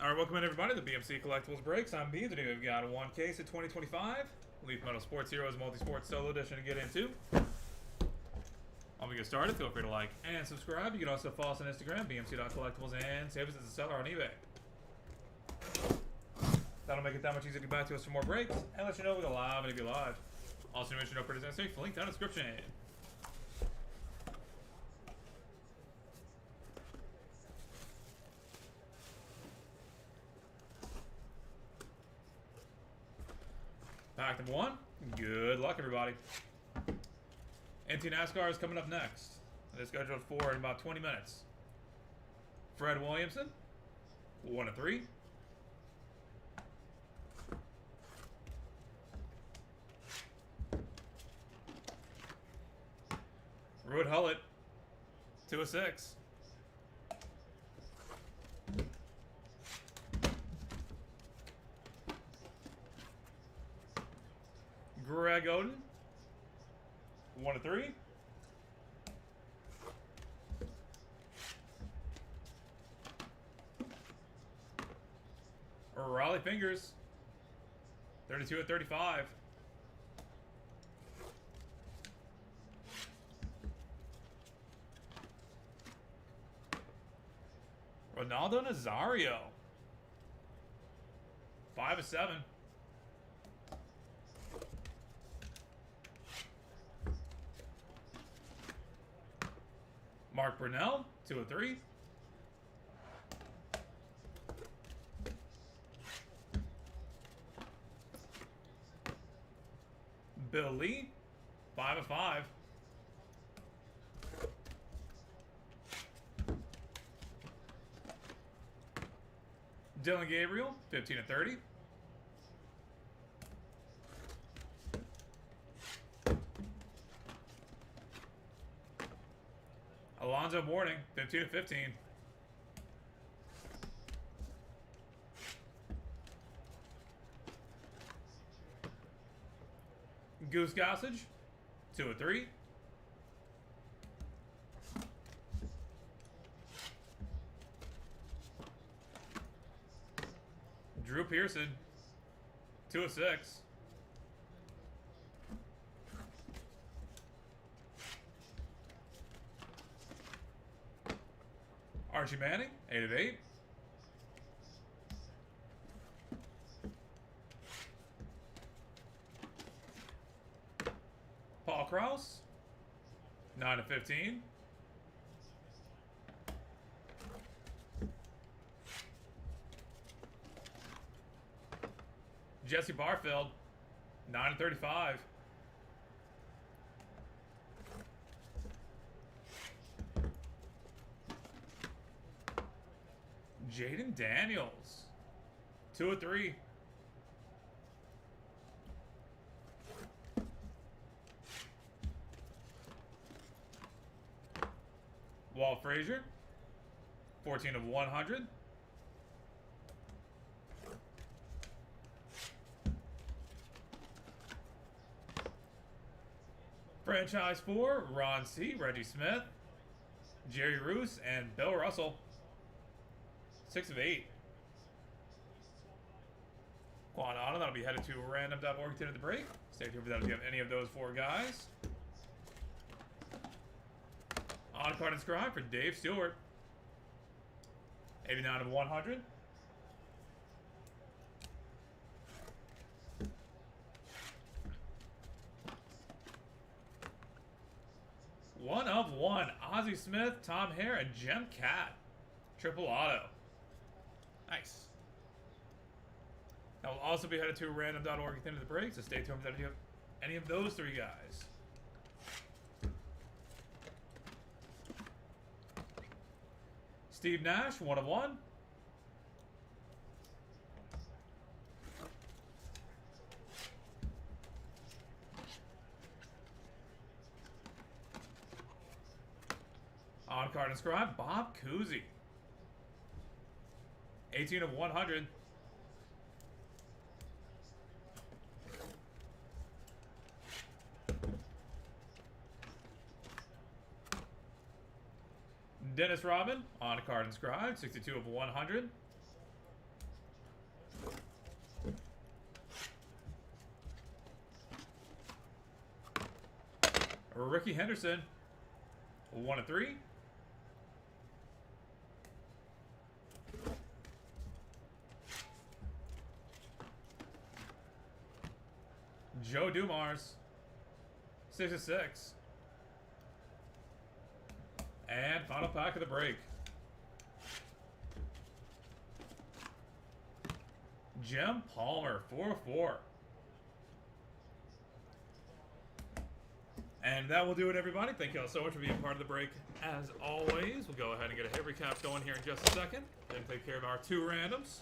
Alright, welcome in everybody to the BMC Collectibles Breaks. I'm B. Today we've got one case of 2025 Leaf Metal Sports Heroes Multi-Sport Solo Edition to get into. While we get started, feel free to like and subscribe. You can also follow us on Instagram, bmc.collectibles, and save us as a seller on eBay. That'll make it that much easier to get back to us for more breaks and let you know we go live and if you're live. Also, mention no purchase necessary. Link down in the description. Pack number one. Good luck, everybody. NT NASCAR is coming up next. They're scheduled for in about 20 minutes. Fred Williamson, 1 of 3. Ruud Hullet, 2 of 6. Greg Oden, 1 of 3. Raleigh Fingers, 32 of 35. Ronaldo Nazario, 5 of 7. Mark Brunell, 2 of 3. Bill Lee, 5 of 5. Dylan Gabriel, 15 of 30. Alonzo Mourning, 15 of 15. Goose Gossage, 2 of 3. Drew Pearson, 2 of 6. Archie Manning, 8 of 8. Paul Krause, 9 of 15. Jesse Barfield, 9 of 35. Jaden Daniels, 2 of 3. Walt Frazier, 14 of 100. Franchise 4, Ron C., Reggie Smith, Jerry Roos, and Bill Russell, 6 of 8. Quan Auto, that'll be headed to random.org at the break. Stay tuned for that if you have any of those 4 guys. On card inscribed for Dave Stewart, 89 of 100. One of 1, Ozzie Smith, Tom Hare, and Jem Cat. Triple auto. Nice. That will also be headed to random.org at the end of the break, so stay tuned for that if you have any of those 3 guys. Steve Nash, 1 of 1. On card inscribed, Bob Cousy, 18 of 100. Dennis Rodman, on a card inscribed, 62 of 100. Ricky Henderson, 1 of 3. Joe Dumars, 6 of 6. And final pack of the break. Jim Palmer, 4 of 4. And that will do it, everybody. Thank you all so much for being part of the break. As always, we'll go ahead and get a hit recap going here in just a second. Then take care of our 2 randoms.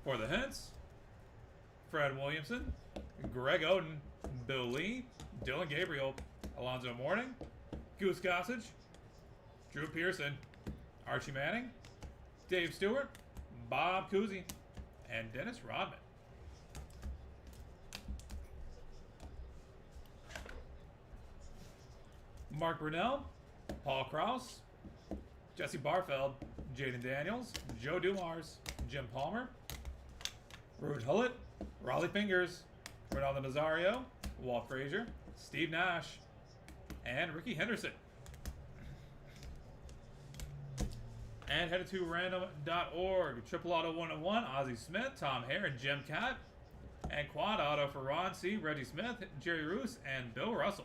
For the hints, Fred Williamson, Greg Oden, Bill Lee, Dylan Gabriel, Alonzo Mourning, Goose Gossage, Drew Pearson, Archie Manning, Dave Stewart, Bob Cousy, and Dennis Rodman. Mark Brunell, Paul Krause, Jesse Barfeld, Jaden Daniels, Joe Dumars, Jim Palmer, Rouge Hullett, Raleigh Fingers, Ronaldo Nazario, Walt Frazier, Steve Nash, and Ricky Henderson. And headed to random.org. Triple Auto 101, Ozzie Smith, Tom Hare, and Jim Cat. And Quad Auto for Ron C., Reggie Smith, Jerry Roos, and Bill Russell.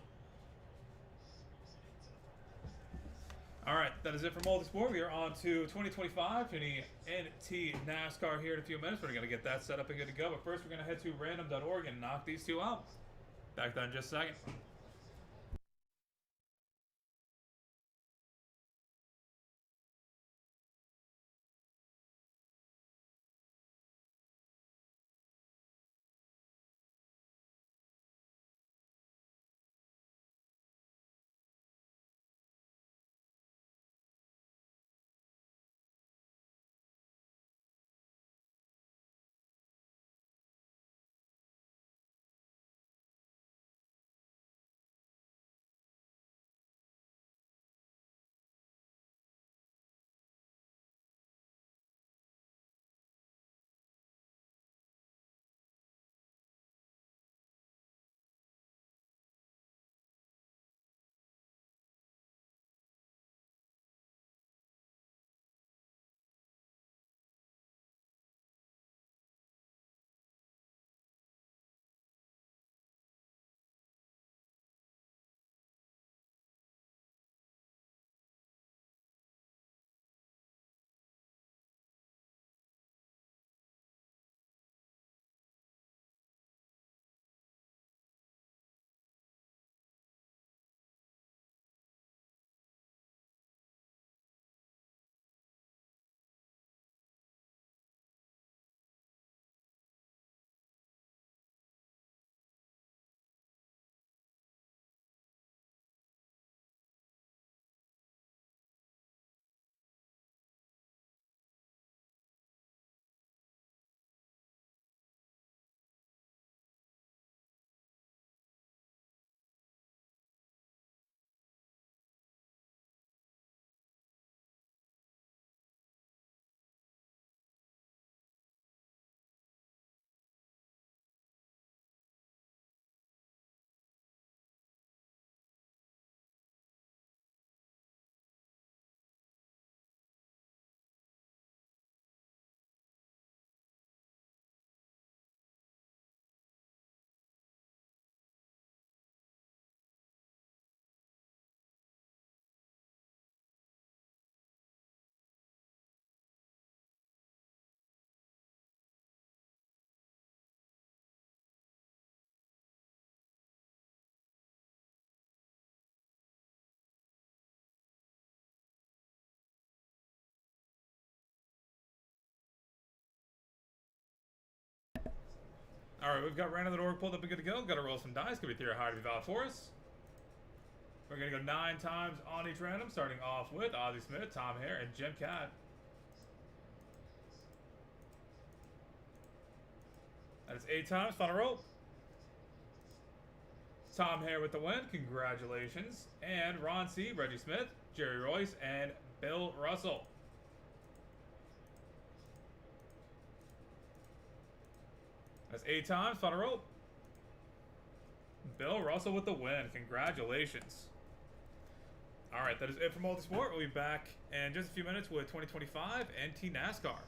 Alright, that is it for Multisport. We are on to 2025 Penny NT NASCAR here in a few minutes. We're going to get that set up and good to go. But first, we're going to head to random.org and knock these 2 out. Back there in just a second. Alright, we've got random.org pulled up and good to go. Got to roll some dice. Could be theory high to be valid for us. We're going to go 9 times on each random, starting off with Ozzie Smith, Tom Hare, and Jim Cat. That is 8 times. Final roll. Tom Hare with the win. Congratulations. And Ron C., Reggie Smith, Jerry Royce, and Bill Russell. That's 8 times. Final rope. Bill Russell with the win. Congratulations. All right, that is it for Multisport. We'll be back in just a few minutes with 2025 NT NASCAR.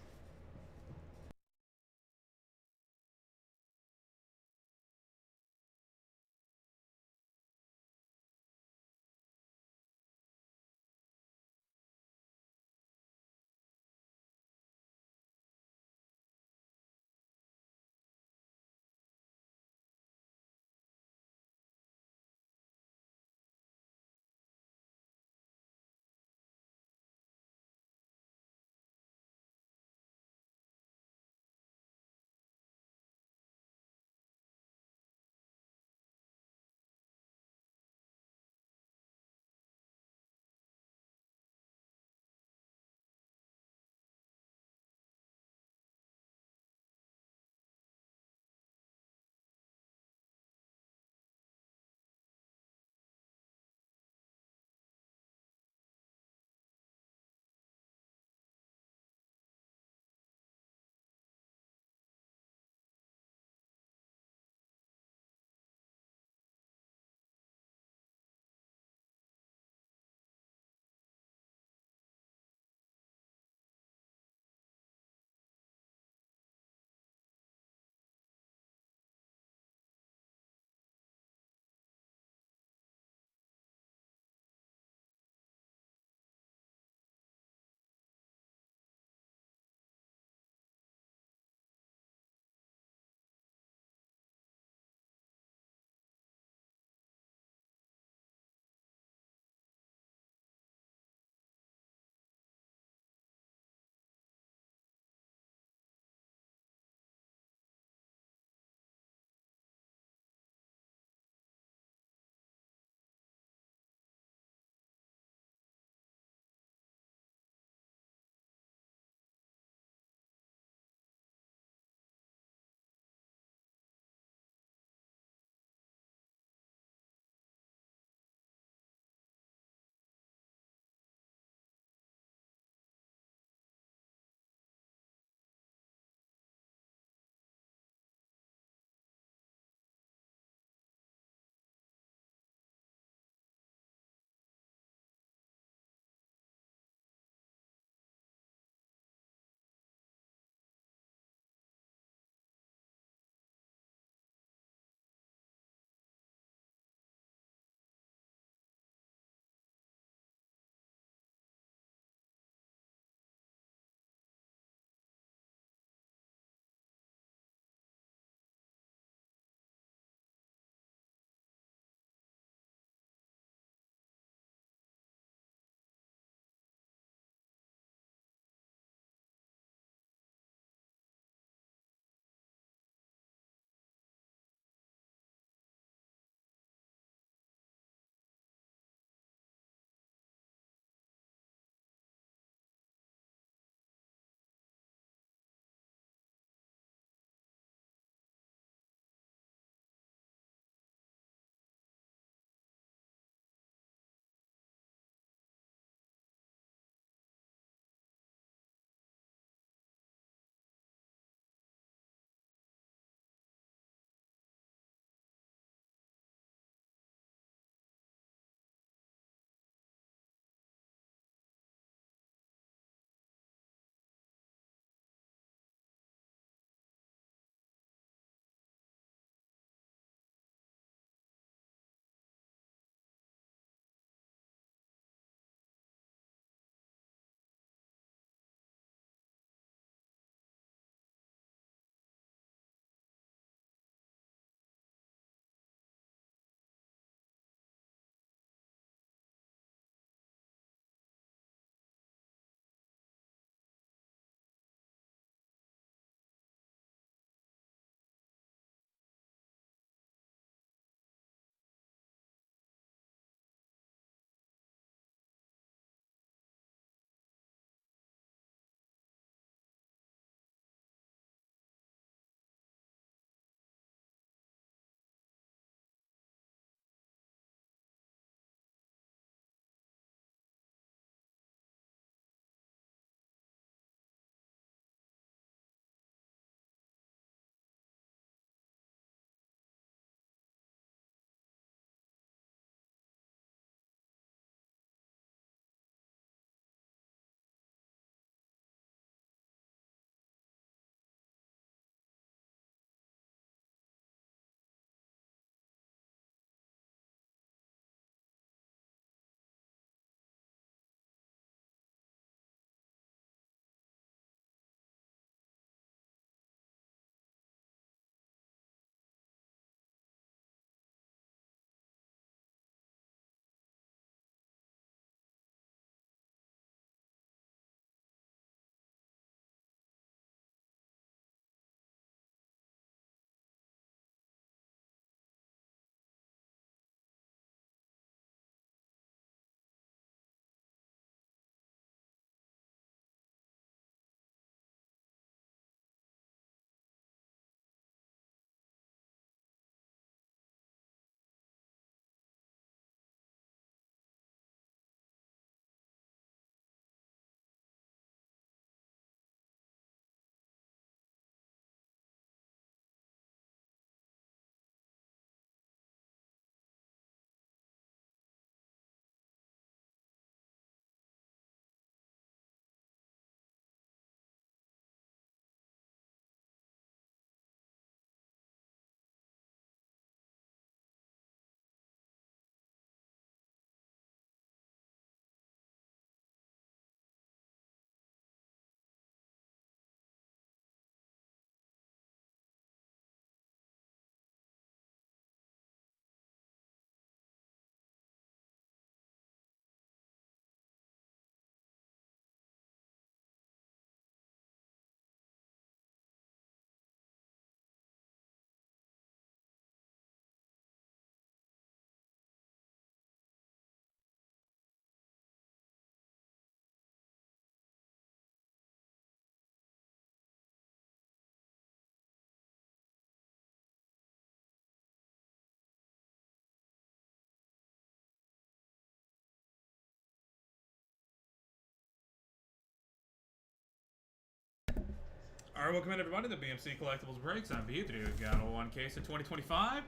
Alright, welcome in everybody to BMC Collectibles Breaks. I'm B. Today we've got one case of 2025.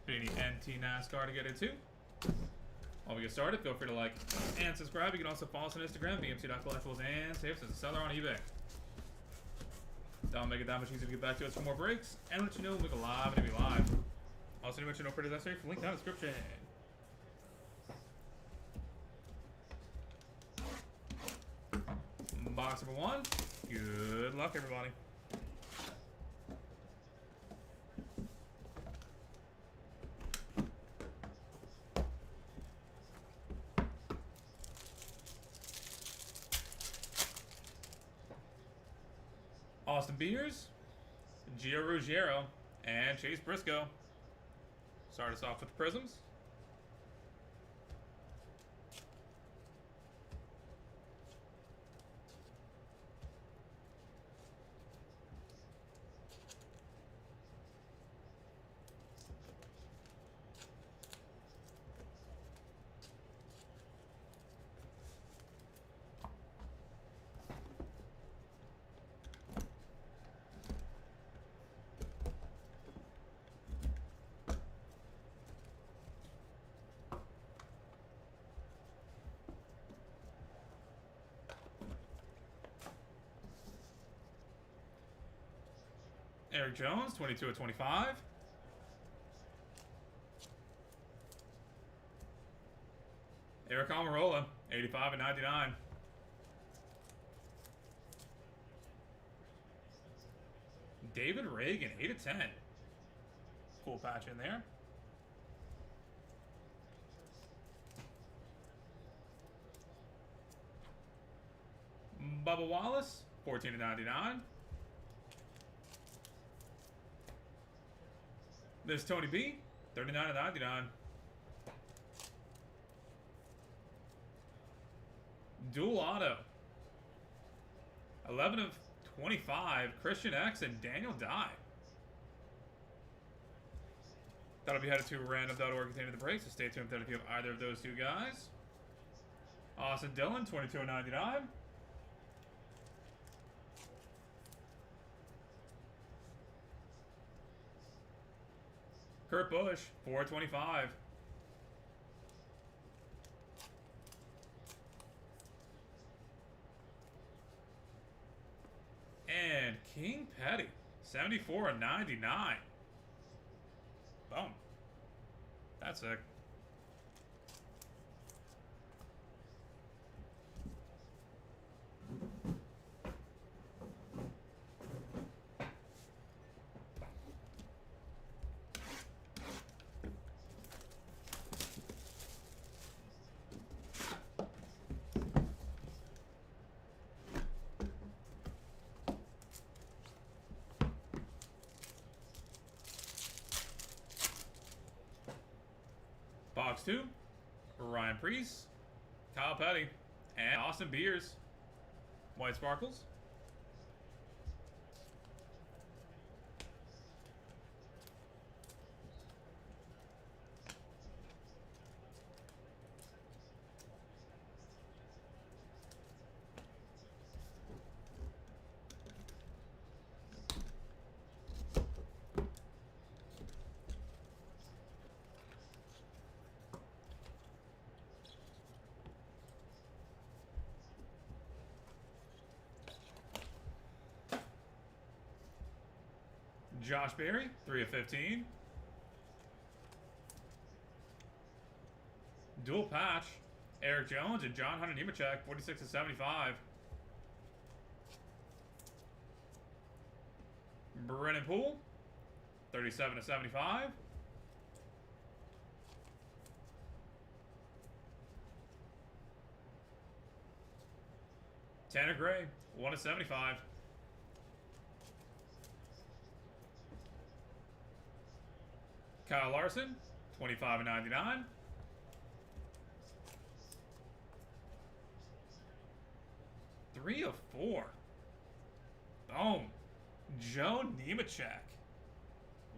Any NT NASCAR to get into. While we get started, feel free to like and subscribe. You can also follow us on Instagram, bmc.collectibles, and save us as a seller on eBay. That'll make it that much easier to get back to us for more breaks. And let you know when we go live and we live. Also, let you know for the necessary link down in the description. Box number 1. Good luck, everybody. Austin Beers, Gio Ruggiero, and Chase Briscoe. Start us off with the Prisms. Eric Jones, 22 of 25. Eric Almirola, 85 of 99. David Reagan, 8 of 10. Cool patch in there. Bubba Wallace, 14 of 99. There's Tony B, 39 of 99. Dual auto. 11 of 25. Christian X and Daniel Dye. That'll be headed to random.org containing the breaks, so stay tuned if you have either of those two guys. Austin Dillon, 22 of 99. Kurt Busch, 425. And King Petty, 74 of 99. Boom. That's sick. Box 2, Ryan Preece, Kyle Petty, and Austin Beers. White Sparkles. Josh Berry, 3 of 15. Dual patch, Eric Jones and John Hunter Nemechek, 46 of 75. Brennan Poole, 37 of 75. Tanner Gray, 1 of 75. Kyle Larson, 25 of 99. Three of 4. Boom. Joe Nemechek.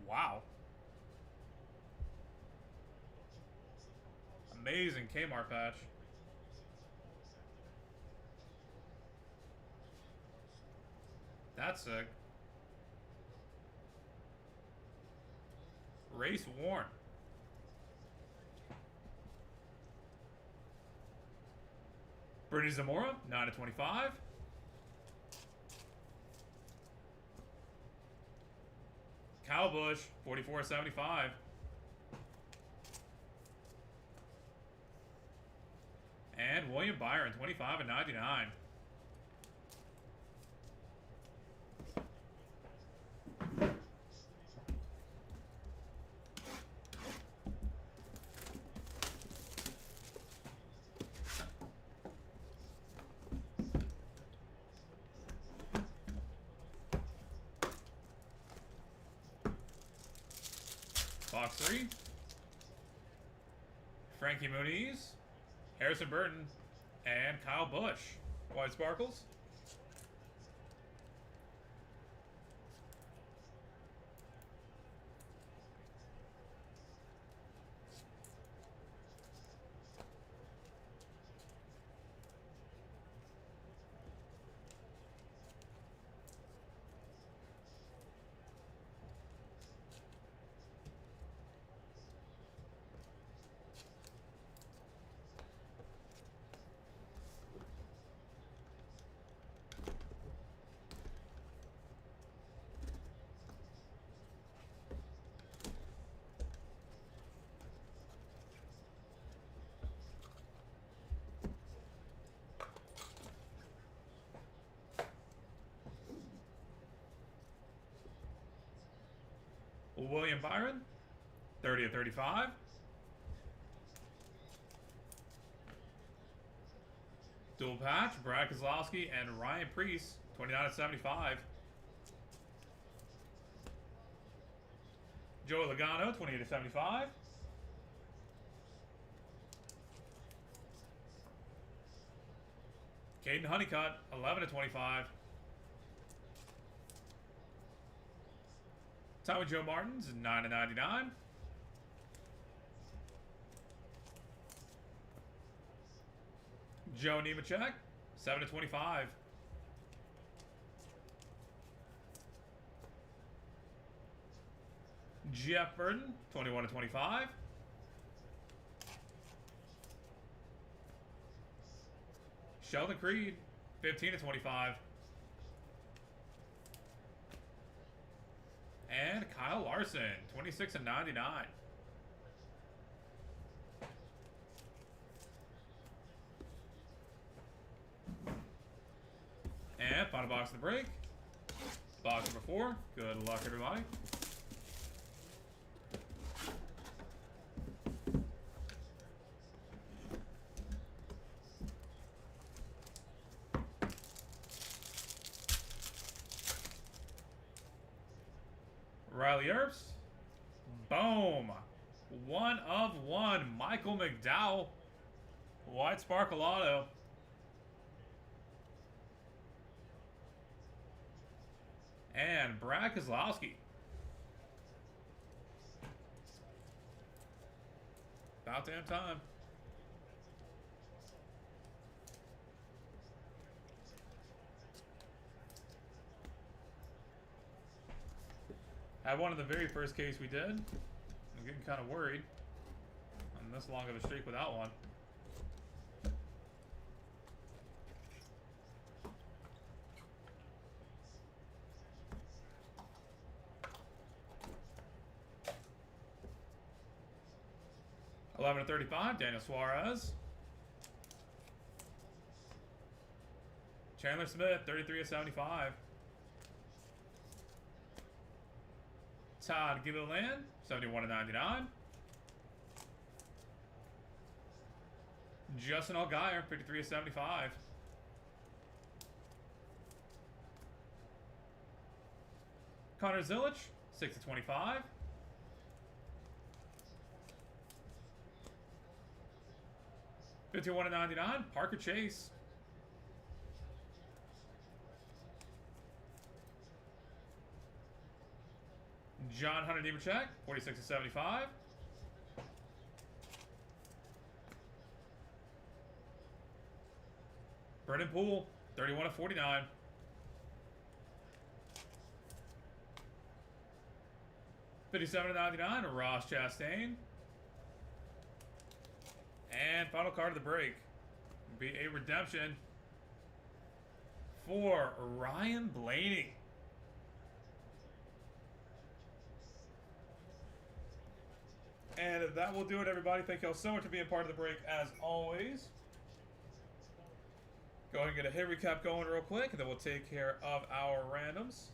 Wow. Amazing Kmart patch. That's sick. Race worn. Brittany Zamora, 9/25. Kyle Busch, 44/75. And William Byron, 25/99. Box 3. Frankie Muniz, Harrison Burton, and Kyle Busch. White sparkles. William Byron, 30/35. Dual patch, Brad Keselowski and Ryan Preece, 29/75. Joey Logano, 28/75. Caden Honeycutt, 11/25. Tommy Joe Martins, 9/99. Joe Nemechek, 7/25. Jeff Burton, 21/25. Sheldon Creed, 15/25. And Kyle Larson, 26/99. And final box of the break. Box number 4. Good luck, everybody. Riley Earps. Boom. 1/1. Michael McDowell. White Sparkle Auto. And Brad Keselowski. About damn time. I had one in the very first case we did. I'm getting kind of worried on this long of a streak without one. $11/35, Daniel Suarez. Chandler Smith, 33/75. Todd Gilliland, 71/99. Justin Allgaier, 53/75. Connor Zilic, 6/25. $51/99. Parker Chase. John Hunter Nemechek, 46/75. Brendan Poole, 31/49. 57/99, Ross Chastain. And final card of the break will be a redemption for Ryan Blaney. And that will do it, everybody. Thank you all so much for being part of the break, as always. Go ahead and get a hit recap going real quick, and then we'll take care of our randoms.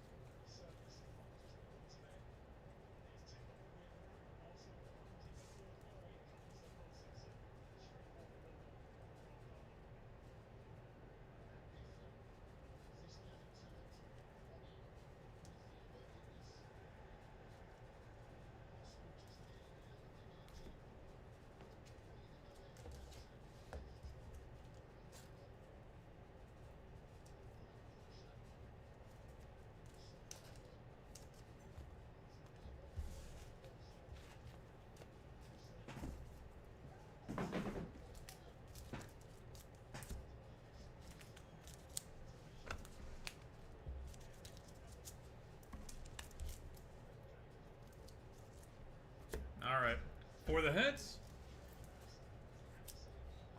All right. For the hits,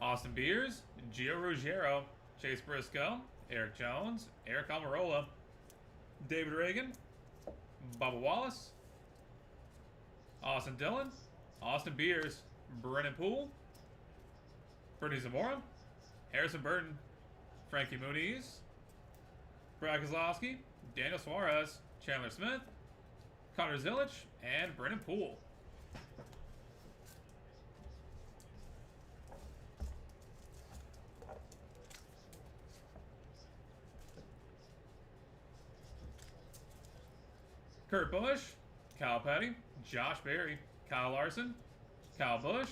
Austin Beers, Gio Ruggiero, Chase Briscoe, Eric Jones, Eric Almirola, David Reagan, Bubba Wallace, Austin Dillon, Austin Beers, Brennan Poole, Bernie Zamora, Harrison Burton, Frankie Muniz, Brad Kozlowski, Daniel Suarez, Chandler Smith, Connor Zillich, and Brennan Poole. Kurt Busch, Kyle Petty, Josh Berry, Kyle Larson, Kyle Busch,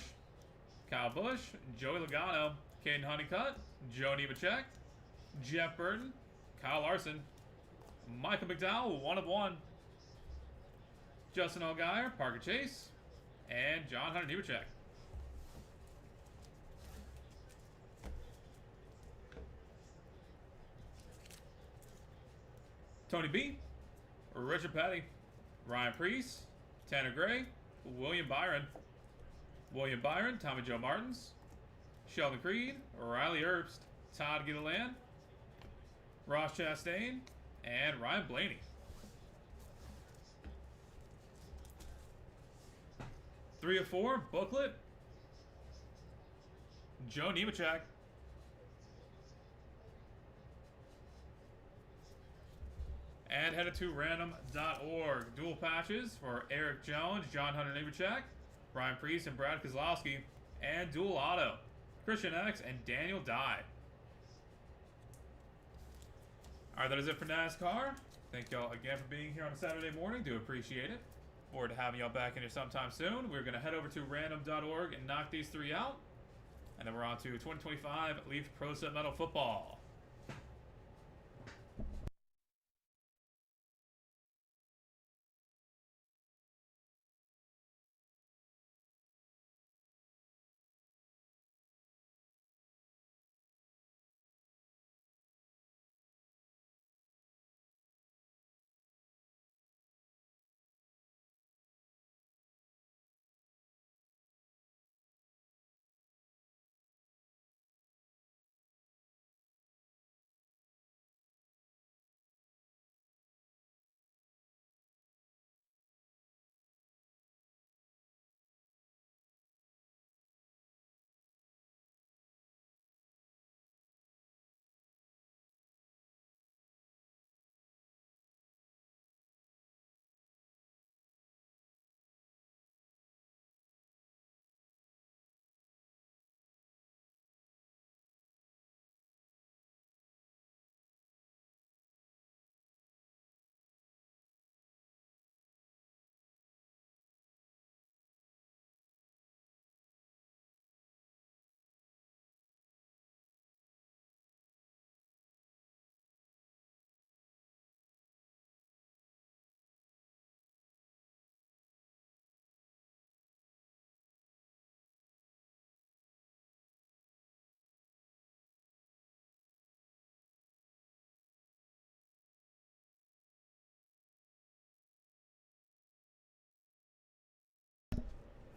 Joey Logano, Caden Honeycutt, Joe Nemechek, Jeff Burton, Kyle Larson, Michael McDowell, 1 of 1, Justin Allgaier, Parker Chase, and John Hunter Nemechek. Tony B, Richard Petty, Ryan Preece, Tanner Gray, William Byron, Tommy Joe Martins, Sheldon Creed, Riley Herbst, Todd Gilliland, Ross Chastain, and Ryan Blaney. 3 of 4, booklet, Joe Nemechek. And headed to random.org. Dual patches for Eric Jones, John Hunter Nemechek, Brian Priest, and Brad Kozlowski. And dual auto, Christian X and Daniel Dye. Alright, that is it for NASCAR. Thank y'all again for being here on a Saturday morning. Do appreciate it. Forward to having y'all back in here sometime soon. We're going to head over to random.org and knock these 3 out. And then we're on to 2025 Leaf Pro Set Metal Football.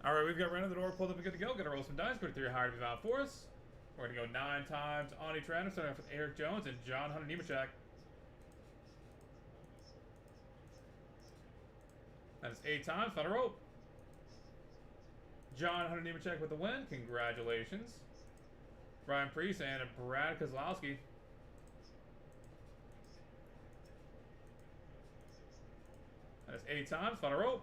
All right, we've got Ren at the door pulled up and good to go. Gonna roll some dice. Put 3 higher to be valid for us. We're gonna go 9 times on each random, starting off with Eric Jones and John Hunter Nemechek. That is 8 times. Final roll. John Hunter Nemechek with the win. Congratulations. Brian Priest and Brad Kozlowski. That is 8 times. Final roll.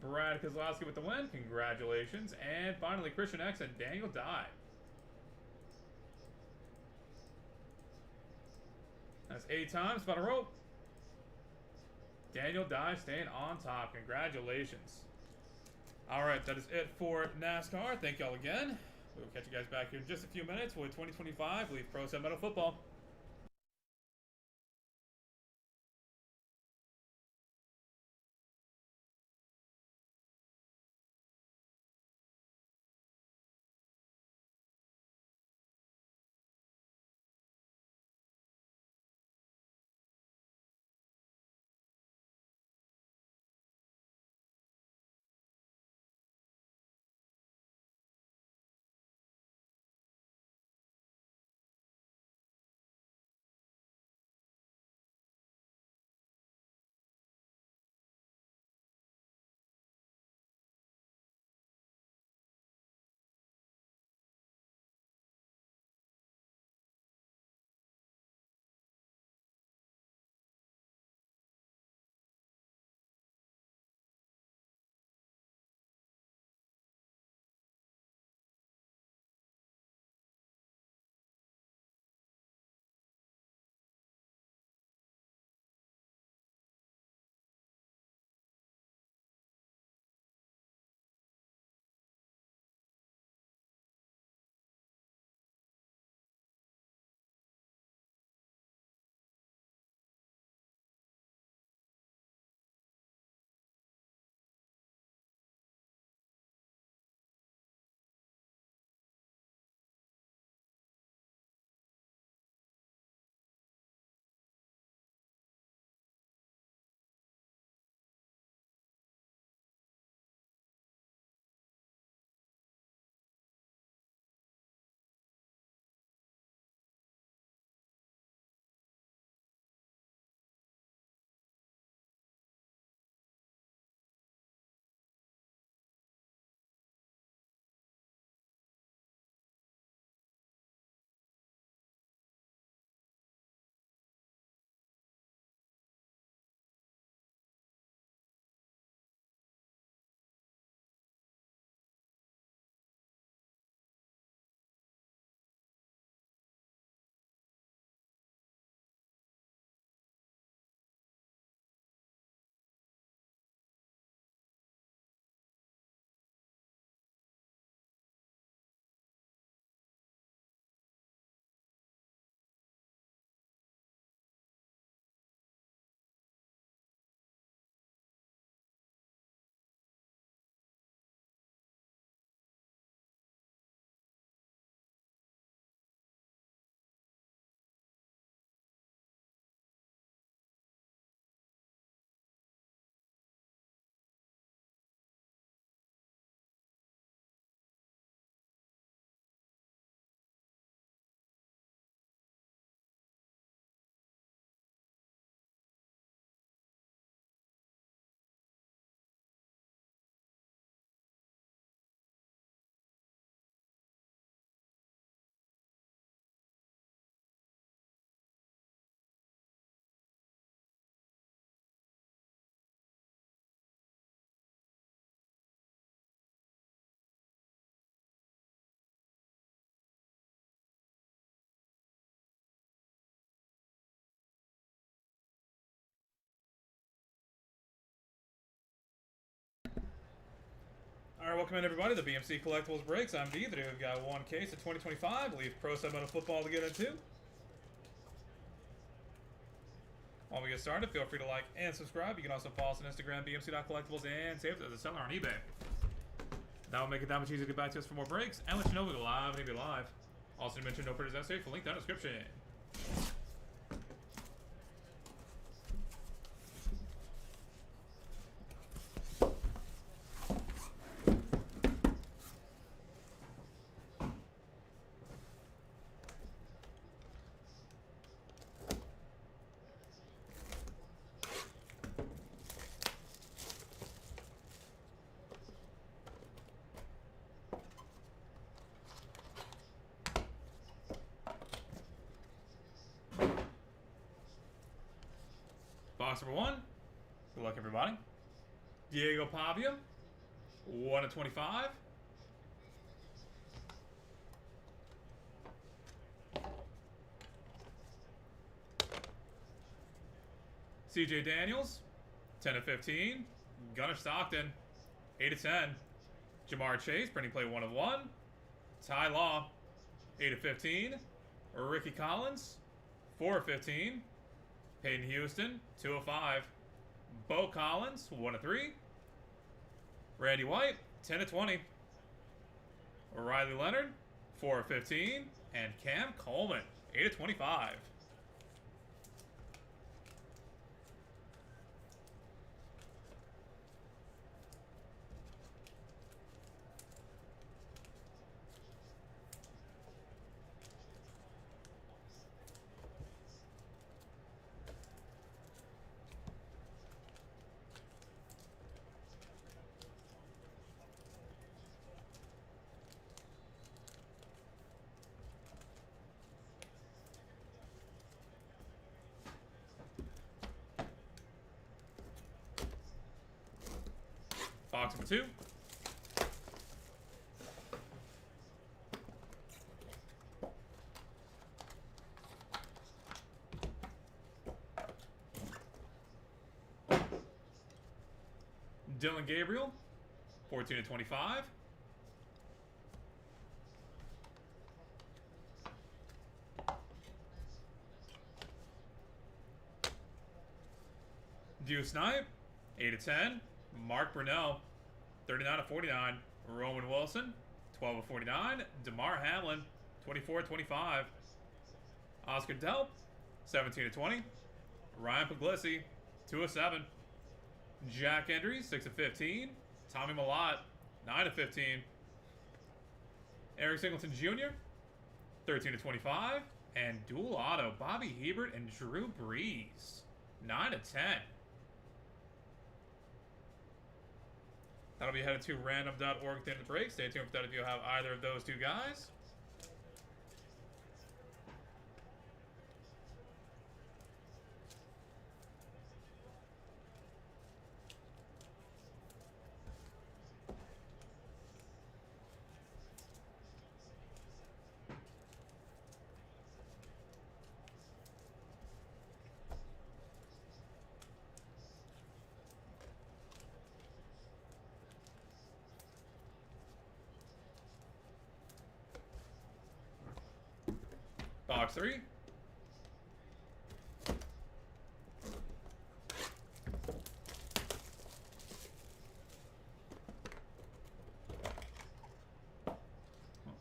Brad Kozlowski with the win. Congratulations. And finally, Christian X and Daniel Dye. That's 8 times. Final roll. Daniel Dye staying on top. Congratulations. Alright, that is it for NASCAR. Thank y'all again. We will catch you guys back here in just a few minutes with 2025 Leaf Pro Set Metal Football. Alright, welcome in everybody to BMC Collectibles Breaks. I'm B. Today we've got 1 case of 2025 Leaf Pro Set Metal Football to get into. While we get started, feel free to like and subscribe. You can also follow us on Instagram, bmc.collectibles, and save it as a seller on eBay. That will make it that much easier to get back to us for more breaks and let you know we go live and be live. Also to mention no purchase necessary for link down in the description. Box number 1. Good luck, everybody. Diego Pavia, 1 of 25. CJ Daniels, 10 of 15. Gunnar Stockton, 8 of 10. Jamar Chase, printing play 1 of 1. Ty Law, 8 of 15. Ricky Collins, 4 of 15. Peyton Houston, 2 of 5. Bo Collins, 1 of 3. Randy White, 10 of 20. Riley Leonard, 4 of 15. And Cam Coleman, 8 of 25. Box number 2. Dylan Gabriel, 14 of 25. Deuce Snipe, 8 of 10. Mark Brunell, 39 of 49. Roman Wilson, 12 of 49. DeMar Hamlin, 24 of 25. Oscar Delp, 17 of 20. Ryan Puglisi, 2 of 7. Jack Endry, 6 of 15. Tommy Millott, 9 of 15. Eric Singleton Jr., 13 of 25. And dual auto, Bobby Hebert and Drew Brees, 9 of 10. That'll be headed to random.org at the end of the break. Stay tuned for that if you have either of those two guys. Box 3.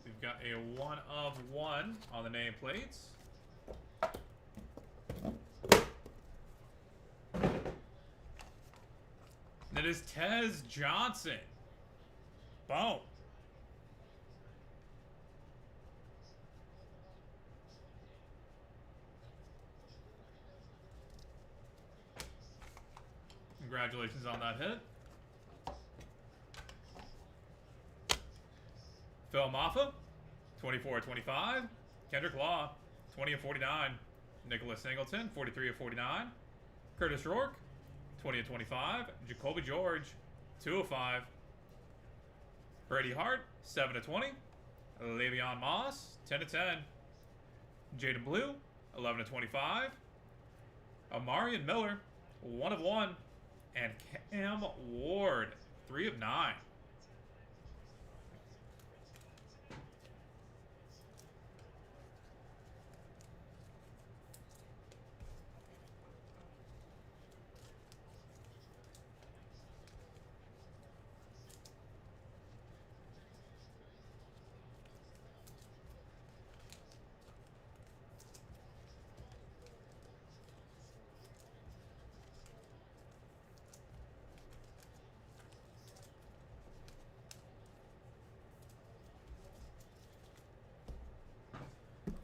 We've got a 1 of 1 on the nameplates. That is Tez Johnson. Boom. Congratulations on that hit. Phil Maffa, 24 of 25. Kendrick Law, 20 of 49. Nicholas Singleton, 43 of 49. Curtis Rourke, 20 of 25. Jacoby George, 2 of 5. Brady Hart, 7 of 20. Le'Veon Moss, 10 of 10. Jaden Blue, 11 of 25. Amarian Miller, 1 of 1. And Cam Ward, 3 of 9.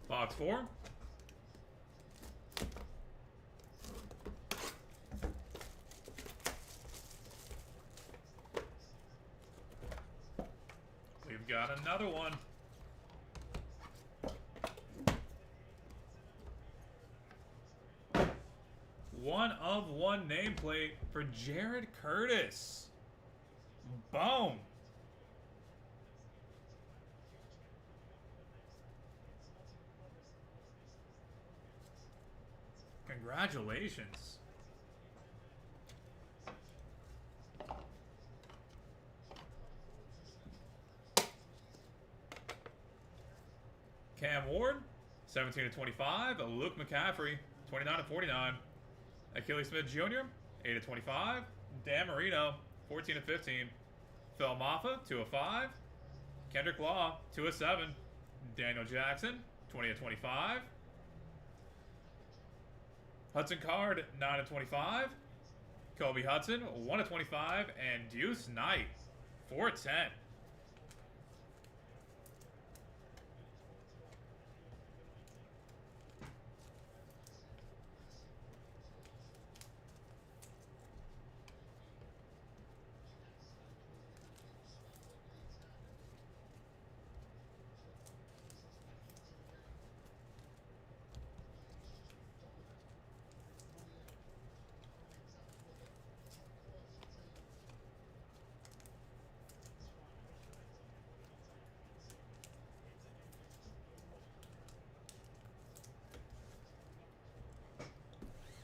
Box 4. We've got another one. 1/1 nameplate for Jared Curtis. Boom. Congratulations. Cam Ward, 17/25. Luke McCaffrey, 29/49. Achilles Smith Jr., 8/25. Dan Marino, 14/15. Phil Maffa, 2/5. Kendrick Law, 2/7. Daniel Jackson, 20/25. Hudson Card, 9/25. Kobe Hudson, 1/25. And Deuce Knight, 4/10.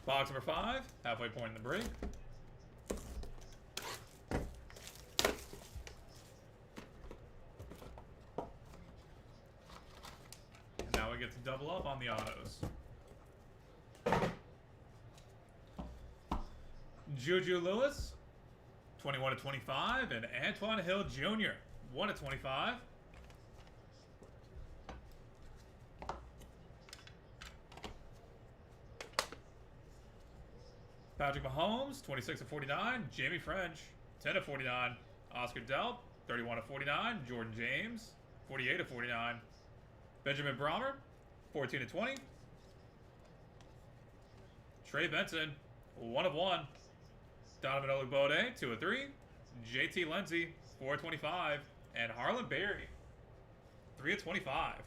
Box number 5, halfway point in the break. And now we get to double up on the autos. Juju Lewis, 21/25, and Antoine Hill Jr., 1/25. Patrick Mahomes, 26/49. Jamie French, 10/49. Oscar Delp, 31/49. Jordan James, 48/49. Benjamin Brommer, 14/20. Trey Benson, 1/1. Donovan Olubode, 2/3. JT Lindsey, 4/25. And Harlan Berry, 3/25.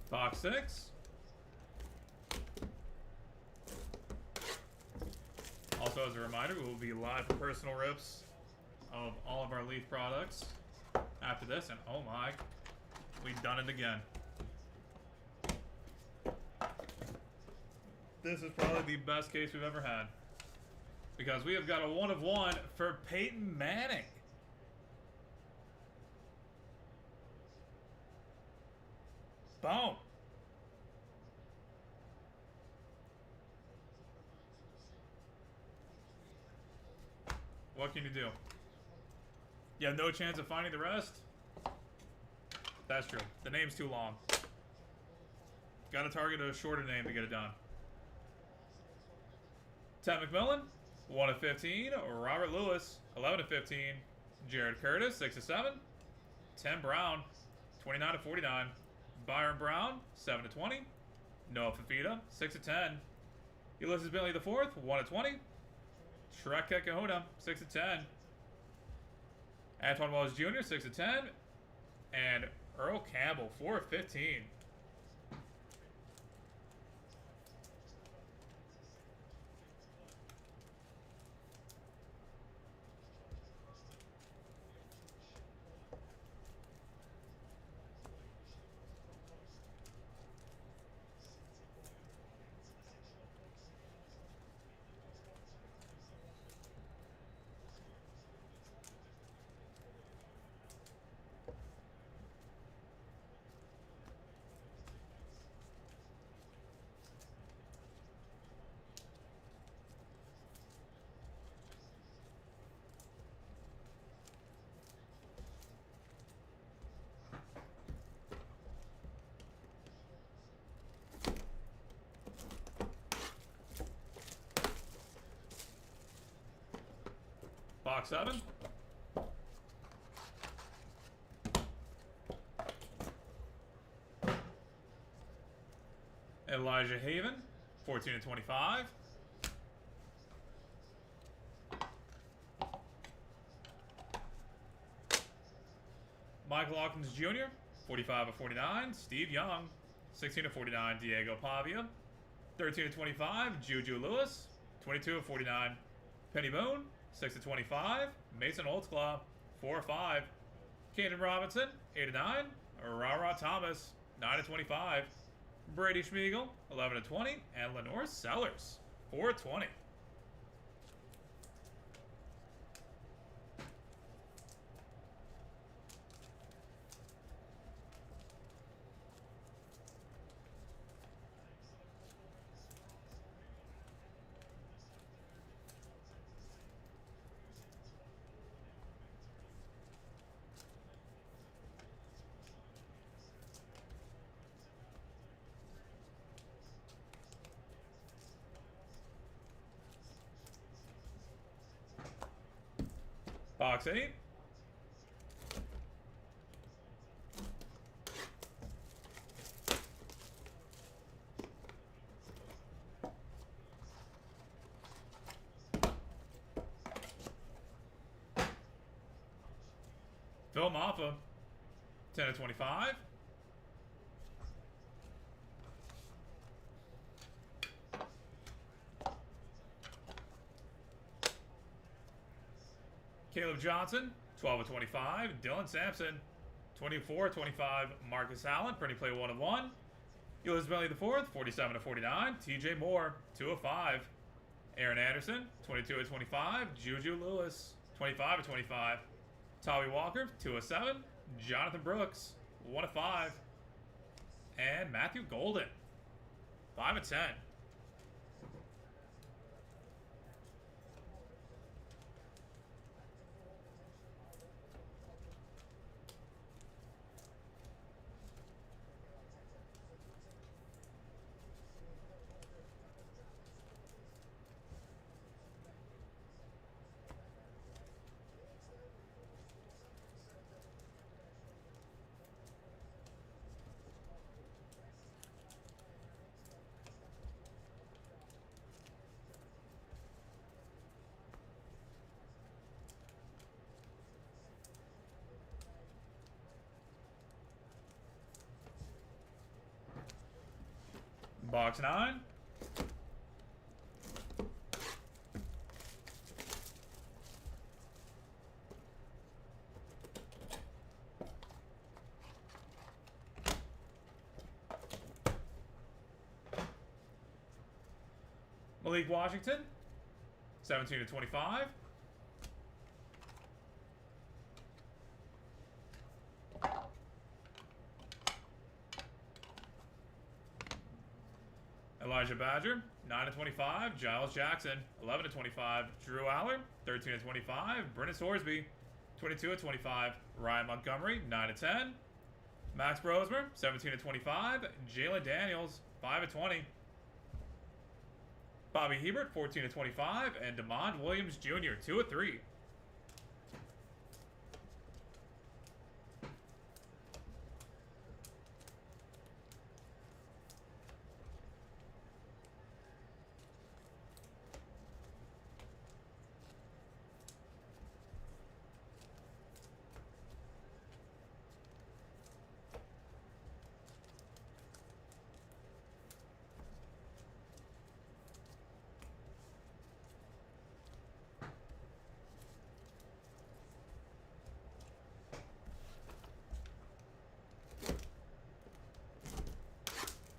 Box 6. Also, as a reminder, we will be live for personal rips of all of our Leaf products after this. And oh my, we've done it again. This is probably the best case we've ever had, because we have got a 1/1 for Peyton Manning. Boom. What can you do? You have no chance of finding the rest? That's true. The name's too long. Gotta target a shorter name to get it done. Ted McMillan, 1/15. Robert Lewis, 11/15. Jared Curtis, 6/7. Tim Brown, 29/49. Byron Brown, 7/20. Noah Fafita, 6/10. Ulysses Bentley IV, 1/20. Shrek Kahuna, 6/10. Antoine Wells Jr., 6/10. And Earl Campbell, 4/15. Box 7. Elijah Haven, 14/25. Michael Hawkins Jr., 45/49. Steve Young, 16/49. Diego Pavia, 13/25. Juju Lewis, 22/49. Penny Boone, 6/25. Mason Holtzclaw, 4/5. Caden Robinson, 8/9. Rara Thomas, 9/25. Brady Schmiegel, 11/20. And Lenore Sellers, 4/20. Box 8. Phil Maffa, 10/25. Caleb Johnson, 12/25. Dylan Sampson, 24/25. Marcus Allen, pretty play 1/1. Ulysses Bentley IV, 47/49. TJ Moore, 2/5. Aaron Anderson, 22/25. Juju Lewis, 25/25. Tommy Walker, 2/7. Jonathan Brooks, 1/5. And Matthew Golden, 5/10. Box 9. Malik Washington, 17/25. Elijah Badger, 9/25. Giles Jackson, 11/25. Drew Aller, 13/25. Brennan Sorsby, 22/25. Ryan Montgomery, 9/10. Max Brosmer, 17/25. Jalen Daniels, 5/20. Bobby Hebert, 14/25. And DeMond Williams Jr., 2/3.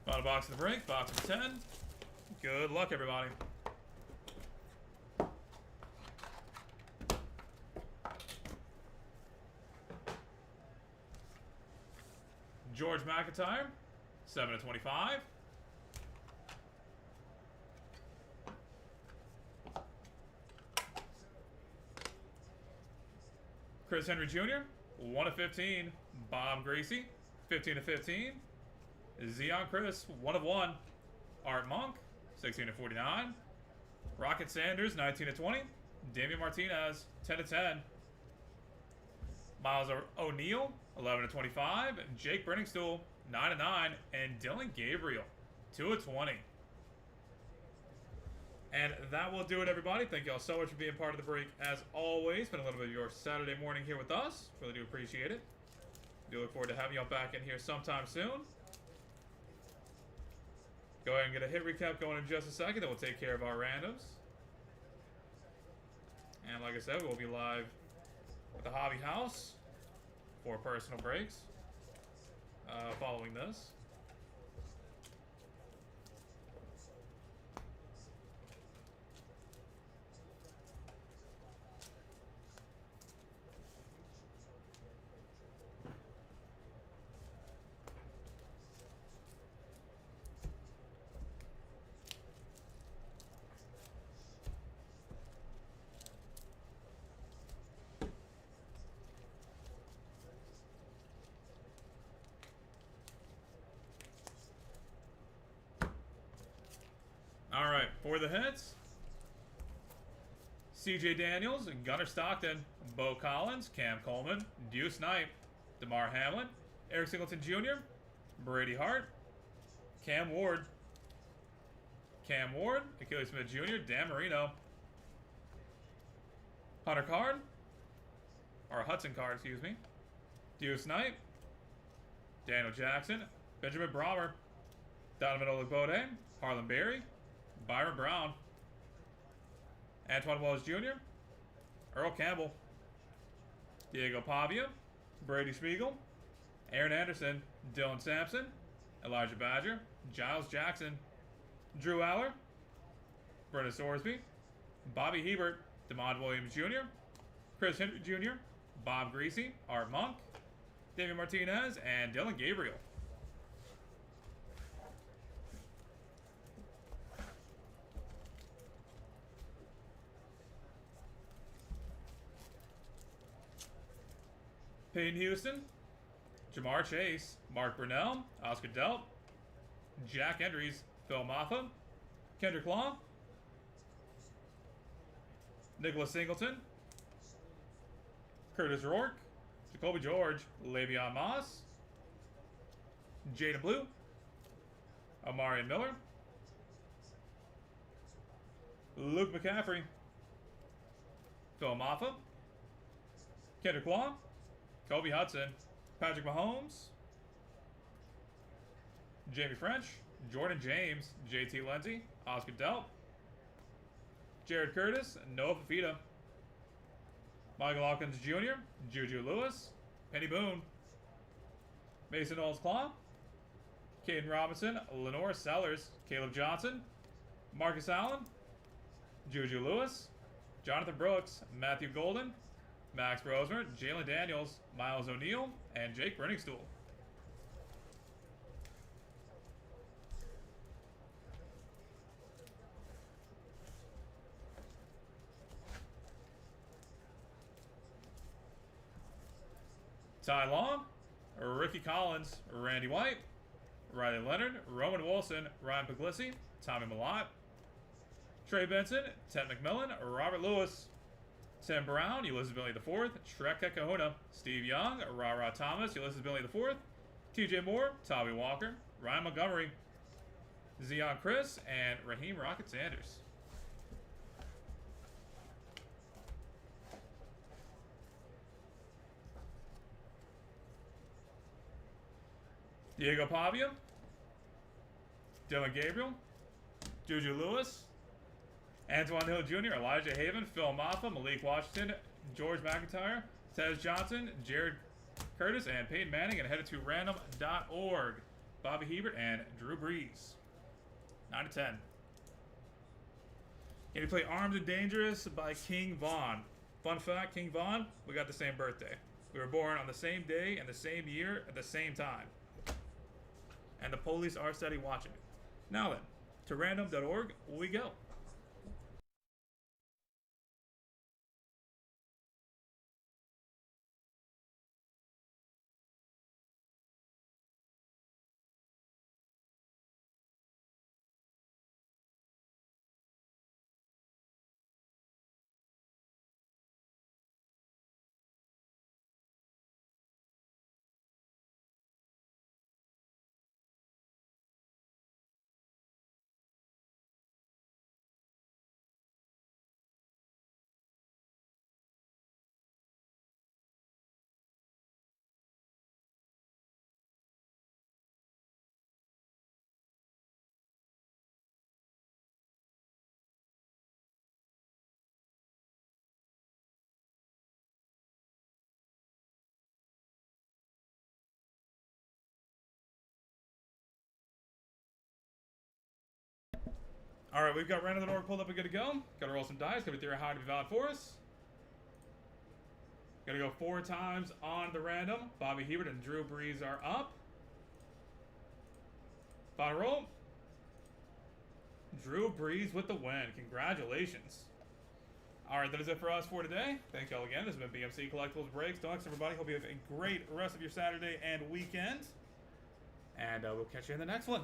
Final box of the break, box of 10. Good luck, everybody. George McIntyre, 7/25. Chris Henry Jr., 1/15. Bob Gracie, 15/15. Zion Chris, 1/1. Art Monk, 16/49. Rocket Sanders, 19/20. Damian Martinez, 10/10. Miles O'Neal, 11/25. Jake Brenningstool, 9/9. And Dylan Gabriel, 2/20. And that will do it, everybody. Thank you all so much for being part of the break. As always, spend a little bit of your Saturday morning here with us. Really do appreciate it. Do look forward to having y'all back in here sometime soon. Go ahead and get a hit recap going in just a second. Then we'll take care of our randoms. And like I said, we'll be live at the Hobby House for personal breaks following this. Alright, for the hits, CJ Daniels, Gunnar Stockton, Bo Collins, Cam Coleman, Deuce Knight, DeMar Hamlin, Eric Singleton Jr., Brady Hart, Cam Ward, Achilles Smith Jr., Dan Marino, Hudson Card, excuse me, Deuce Knight, Daniel Jackson, Benjamin Brommer, Donovan Olugbo, Harlan Berry, Byron Brown, Antoine Wells Jr., Earl Campbell, Diego Pavia, Brady Spiegel, Aaron Anderson, Dylan Sampson, Elijah Badger, Giles Jackson, Drew Aller, Brennan Sorsby, Bobby Hebert, DeMond Williams Jr., Chris Henry Jr., Bob Greasy, Art Monk, David Martinez, and Dylan Gabriel. Peyton Houston, Jamar Chase, Mark Brunell, Oscar Delp, Jack Endries, Phil Maffa, Kendrick Law, Nicholas Singleton, Curtis Rourke, Jacoby George, Le'Veon Moss, Jada Blue, Amarian Miller, Luke McCaffrey, Phil Maffa, Kendrick Law, Kobe Hudson, Patrick Mahomes, Jamie French, Jordan James, JT Lindsay, Oscar Delp, Jared Curtis, Noah Fafita, Michael Hawkins Jr., Juju Lewis, Penny Boone, Mason Knowles-Claw, Caden Robinson, Lenore Sellers, Caleb Johnson, Marcus Allen, Juju Lewis, Jonathan Brooks, Matthew Golden, Max Rosemer, Jalen Daniels, Miles O'Neal, and Jake Brenningstool. Ty Long, Ricky Collins, Randy White, Riley Leonard, Roman Wilson, Ryan Puglisi, Tommy Millott, Trey Benson, Ted McMillan, Robert Lewis, Tim Brown, Ulysses Billy IV, Trek Kahuna, Steve Young, Ra Thomas, Ulysses Billy IV, TJ Moore, Tommy Walker, Ryan Montgomery, Zion Chris, and Raheem Rocket Sanders. Diego Pavia, Dylan Gabriel, Juju Lewis, Antoine Hill Jr., Elijah Haven, Phil Maffa, Malik Washington, George McIntyre, Tez Johnson, Jared Curtis, and Peyton Manning, and headed to random.org. Bobby Hebert and Drew Brees. 9/10. Can you play Armed and Dangerous by King Von? Fun fact, King Von, we got the same birthday. We were born on the same day and the same year at the same time. And the police are steady watching it. Now then, to random.org we go. All right, we've got random the door pulled up and good to go. Got to roll some dice. Got to be theory high to be valid for us. Got to go 4 times on the random. Bobby Hebert and Drew Brees are up. Final roll. Drew Brees with the win. Congratulations. All right, that is it for us for today. Thank y'all again. This has been BMC Collectibles Breaks. Thanks, everybody. Hope you have a great rest of your Saturday and weekend. And we'll catch you in the next one.